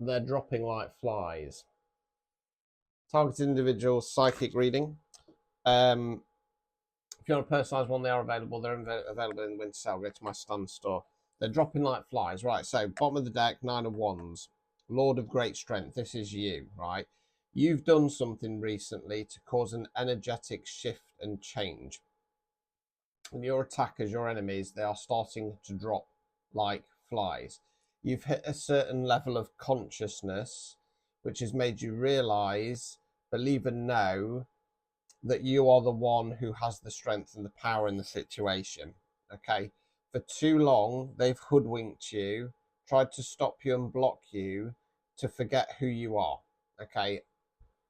They're dropping like flies. Targeted individuals, psychic reading. If you want a personalised one, they are available. They're available in the winter sale. Go to my stand store. They're dropping like flies. Right, so bottom of the deck, 9 of Wands. Lord of Great Strength. This is you, right? You've done something recently to cause an energetic shift and change. And your attackers, your enemies, they are starting to drop like flies. You've hit a certain level of consciousness, which has made you realise, believe and know, that you are the one who has the strength and the power in the situation. Okay, for too long they've hoodwinked you, tried to stop you and block you to forget who you are. Okay,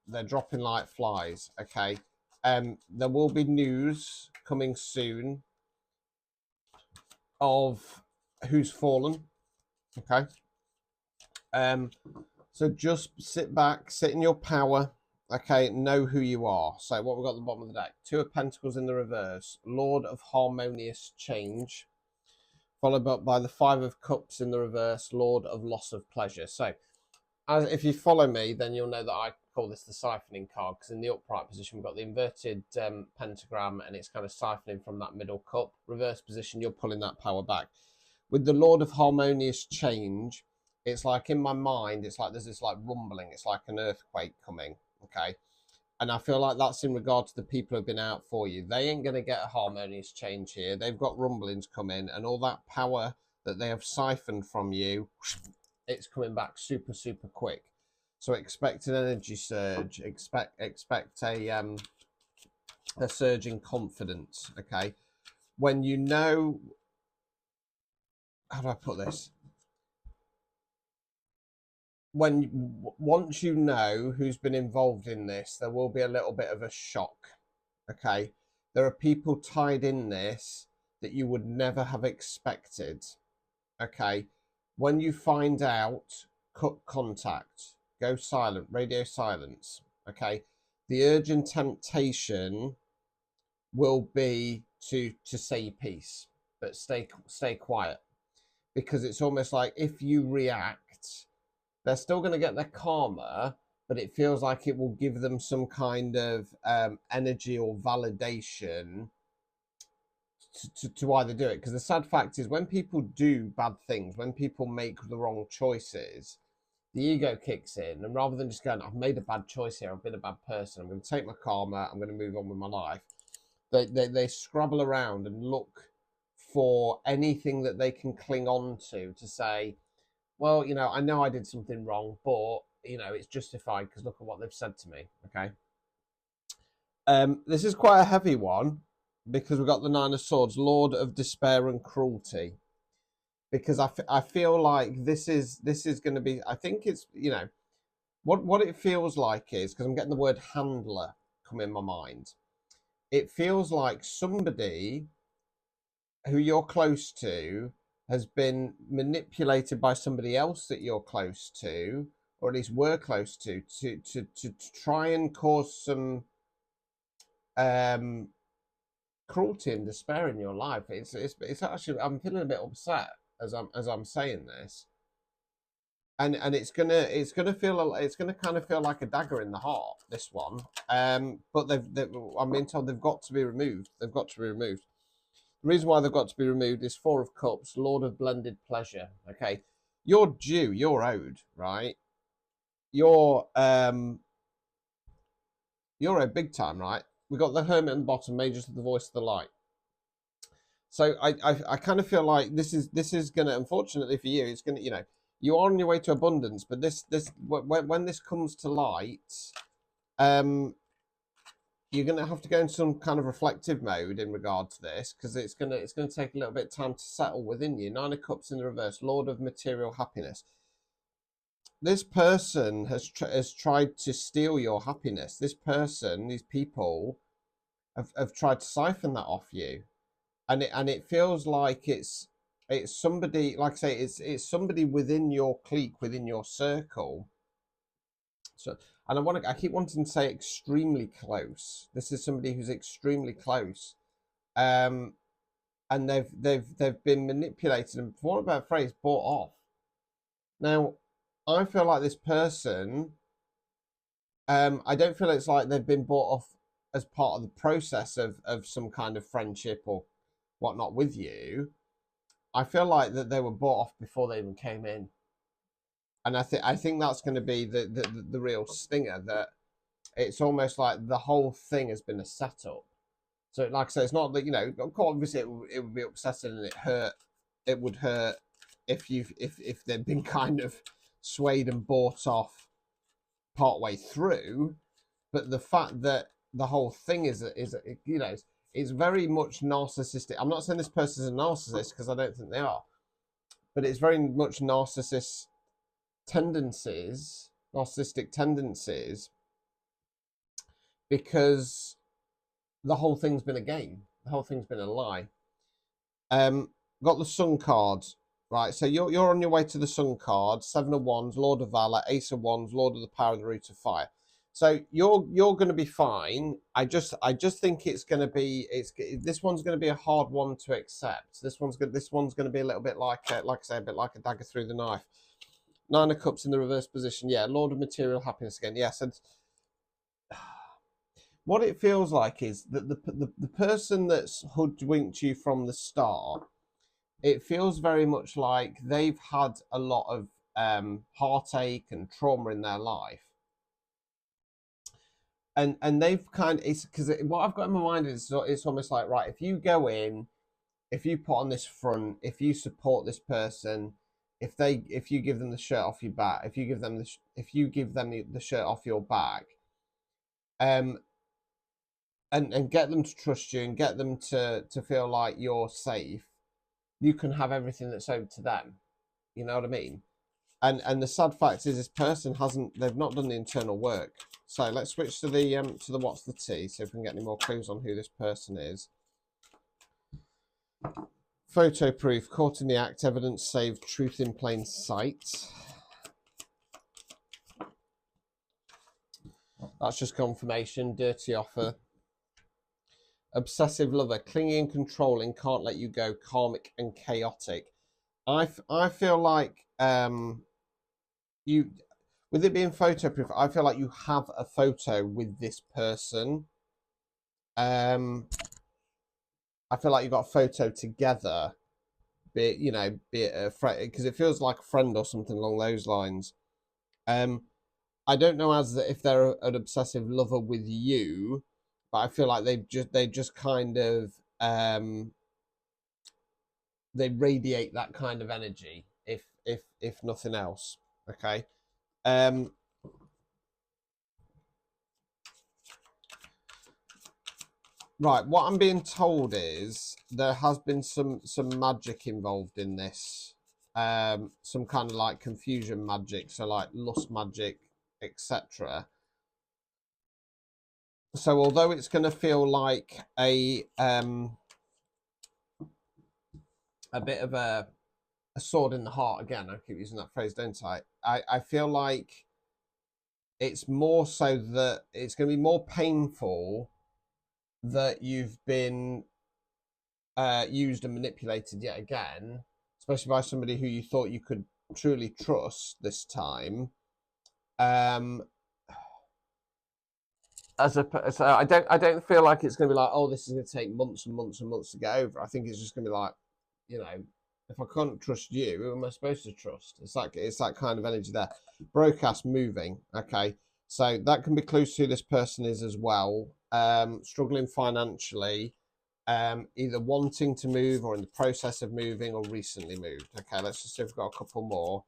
they're dropping like flies. Okay, there will be news coming soon of who's fallen. Okay, so just sit back, sit in your power. Okay, know who you are. So what we've got at the bottom of the deck. 2 of Pentacles in the reverse. Lord of harmonious change. Followed up by the 5 of Cups in the reverse. Lord of loss of pleasure. So if you follow me, then you'll know that I call this the siphoning card, because in the upright position we've got the inverted pentagram, and it's kind of siphoning from that middle cup. Reverse position, you're pulling that power back. With the Lord of harmonious change, it's like in my mind, it's like there's this like rumbling. It's like an earthquake coming. Okay, and I feel like that's in regard to the people who've been out for you. They ain't going to get a harmonious change here. They've got rumblings coming, and all that power that they have siphoned from you, it's coming back super, super quick. So expect an energy surge. Expect a surge in confidence. Okay, when you know, how do I put this? Once you know who's been involved in this, there will be a little bit of a shock. Okay, there are people tied in this that you would never have expected. Okay, when you find out, cut contact, go silent, radio silence. Okay, the urge and temptation will be to say your piece, but stay quiet, because it's almost like if you react, they're still going to get their karma, but it feels like it will give them some kind of energy or validation to either do it. Because the sad fact is, when people do bad things, when people make the wrong choices, the ego kicks in, and rather than just going, I've made a bad choice here, I've been a bad person, I'm going to take my karma, I'm going to move on with my life, they scrabble around and look for anything that they can cling on to say, well, I know I did something wrong, but it's justified because look at what they've said to me. Okay, this is quite a heavy one, because we've got the 9 of Swords, Lord of despair and cruelty. Because I feel like this is going to be, I think it's, what it feels like is, because I'm getting the word handler come in my mind, it feels like somebody who you're close to has been manipulated by somebody else that you're close to, or at least were close to try and cause some cruelty and despair in your life. It's actually, I'm feeling a bit upset as I'm saying this, and it's gonna feel, it's gonna kind of feel like a dagger in the heart, this one. But I'm being told they've got to be removed. They've got to be removed. The reason why they've got to be removed is 4 of Cups, Lord of blended pleasure. Okay, you're due, you're owed, right? You're owed big time, right? We got the Hermit at the bottom, Mages of the Voice of the Light. So I kind of feel like this is gonna, unfortunately for you, it's gonna, you are on your way to abundance, but this when this comes to light, you're going to have to go in some kind of reflective mode in regard to this, because it's going to take a little bit of time to settle within you. 9 of Cups in the reverse, Lord of material happiness. This person has tried to steal your happiness. This person, these people, have tried to siphon that off you, and it feels like it's somebody, like I say, it's somebody within your clique, within your circle. So, and I keep wanting to say extremely close. This is somebody who's extremely close, and they've been manipulated and, for want of a better phrase, bought off. Now, I feel like this person, I don't feel it's like they've been bought off as part of the process of some kind of friendship or whatnot with you. I feel like that they were bought off before they even came in, and I think that's going to be the real stinger. That it's almost like the whole thing has been a setup. So, like I say, it's not that, obviously it would be upsetting and it would hurt if they'd been kind of swayed and bought off partway through. But the fact that the whole thing is it's very much narcissistic. I'm not saying this person's a narcissist, because I don't think they are, but it's very much narcissistic tendencies, because the whole thing's been a game. The whole thing's been a lie. Got the Sun card, right? So you're on your way to the Sun card. 7 of Wands, Lord of Valor, Ace of Wands, Lord of the Power, the Root of Fire. So you're going to be fine. I just think it's going to be this one's going to be a hard one to accept. This one's going to be a little bit like I say, a bit like a dagger through the knife. 9 of Cups in the reverse position. Yeah, Lord of Material Happiness again. Yes, and what it feels like is that the person that's hoodwinked you from the start, it feels very much like they've had a lot of heartache and trauma in their life. And they've it's because what I've got in my mind is it's almost like, right, if you go in, if you put on this front, if you support this person, if you give them the shirt off your back, if you give them the shirt off your back, and get them to trust you and get them to feel like you're safe, you can have everything that's owed to them. You know what I mean? And the sad fact is, this person they've not done the internal work. So let's switch to the what's the tea, see if we can get any more clues on who this person is. Photo proof, caught in the act, evidence saved, truth in plain sight. That's just confirmation. Dirty offer. Obsessive lover, clingy and controlling, can't let you go, karmic and chaotic. I feel like you, with it being photo proof, I feel like you have a photo with this person. I feel like you got a photo together, be it a friend, because it feels like a friend or something along those lines. I don't know if they're an obsessive lover with you, but I feel like they just kind of they radiate that kind of energy, if nothing else. Okay. Right, what I'm being told is there has been some magic involved in this. Some kind of like confusion magic, so like lust magic, etc. So although it's going to feel like a bit of a sword in the heart, again, I keep using that phrase, don't I? I feel like it's more so that it's going to be more painful that you've been used and manipulated yet again, especially by somebody who you thought you could truly trust this time. So I don't feel like it's going to be like, oh, this is going to take months and months and months to get over. I think it's just going to be like, if I can't trust you, who am I supposed to trust? It's that kind of energy there. Broadcast moving. Okay, so that can be clues to who this person is as well. Struggling financially, either wanting to move or in the process of moving or recently moved. Okay, let's just see if we've got a couple more.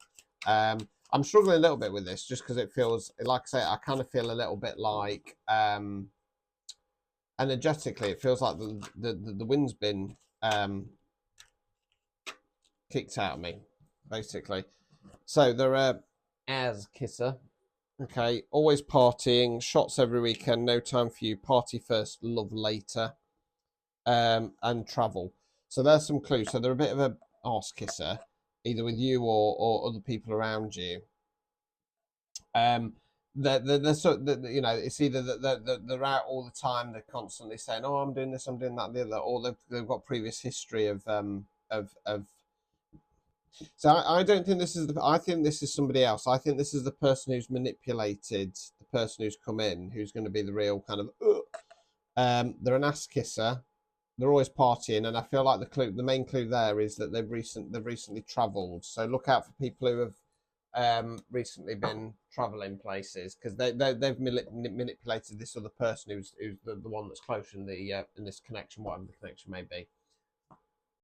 I'm struggling a little bit with this just because it feels, like I say, I kind of feel a little bit like energetically, it feels like the wind's been kicked out of me, basically. So they're a ass kisser. Okay, always partying, shots every weekend, no time for you, party first, love later, and travel. So there's some clues. So they're a bit of a arse kisser, either with you or other people around you. They're it's either that they're out all the time, they're constantly saying, oh, I'm doing this, I'm doing that, and the other, or they've got previous history of So I don't think this is the. I think this is somebody else. I think this is the person who's manipulated the person who's come in, who's going to be the real kind of. They're an ass kisser. They're always partying, and I feel like the main clue there is that they've recently travelled. So look out for people who have recently been travelling places, because they've manipulated this other person who's the one that's close in the in this connection, whatever the connection may be.